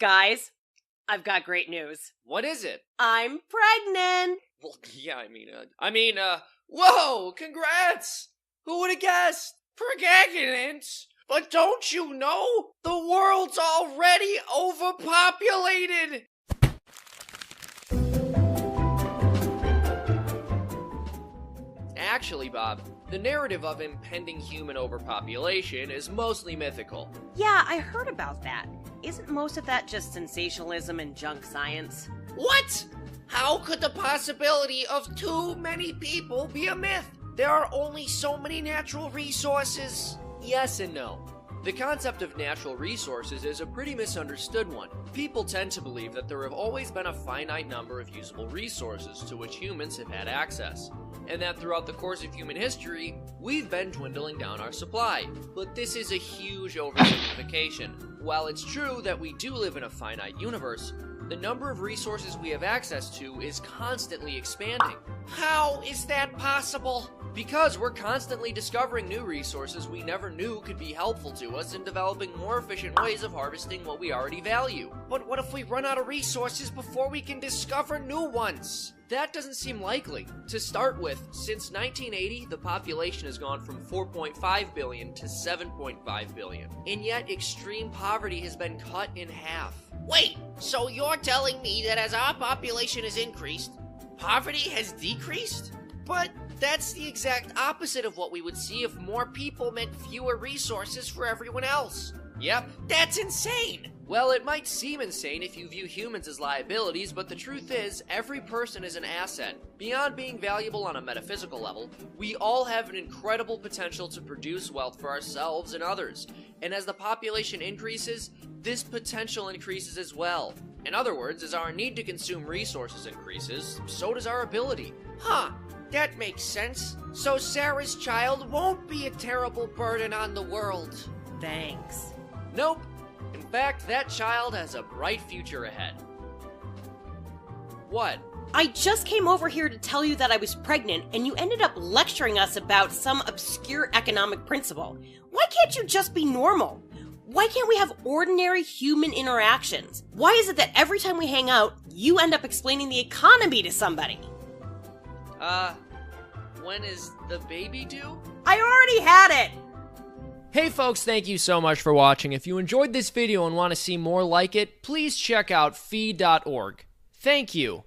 Guys, I've got great news. What is it? I'm pregnant! Well, yeah, whoa, congrats! Who would have guessed? Pregnant? But don't you know? The world's already overpopulated! Actually, Bob, the narrative of impending human overpopulation is mostly mythical. Yeah, I heard about that. Isn't most of that just sensationalism and junk science? What? How could the possibility of too many people be a myth? There are only so many natural resources. Yes and no. The concept of natural resources is a pretty misunderstood one. People tend to believe that there have always been a finite number of usable resources to which humans have had access, and that throughout the course of human history, we've been dwindling down our supply. But this is a huge oversimplification. While it's true that we do live in a finite universe, the number of resources we have access to is constantly expanding. How is that possible? Because we're constantly discovering new resources we never knew could be helpful to us in developing more efficient ways of harvesting what we already value. But what if we run out of resources before we can discover new ones? That doesn't seem likely. To start with, since 1980, the population has gone from 4.5 billion to 7.5 billion, and yet extreme poverty has been cut in half. Wait, so you're telling me that as our population has increased, poverty has decreased? But that's the exact opposite of what we would see if more people meant fewer resources for everyone else. Yep, that's insane! Well, it might seem insane if you view humans as liabilities, but the truth is, every person is an asset. Beyond being valuable on a metaphysical level, we all have an incredible potential to produce wealth for ourselves and others. And as the population increases, this potential increases as well. In other words, as our need to consume resources increases, so does our ability. Huh, that makes sense. So Sarah's child won't be a terrible burden on the world. Thanks. Nope. In fact, that child has a bright future ahead. What? I just came over here to tell you that I was pregnant, and you ended up lecturing us about some obscure economic principle. Why can't you just be normal? Why can't we have ordinary human interactions? Why is it that every time we hang out, you end up explaining the economy to somebody? When is the baby due? I already had it! Hey folks, thank you so much for watching. If you enjoyed this video and want to see more like it, please check out feed.org. Thank you.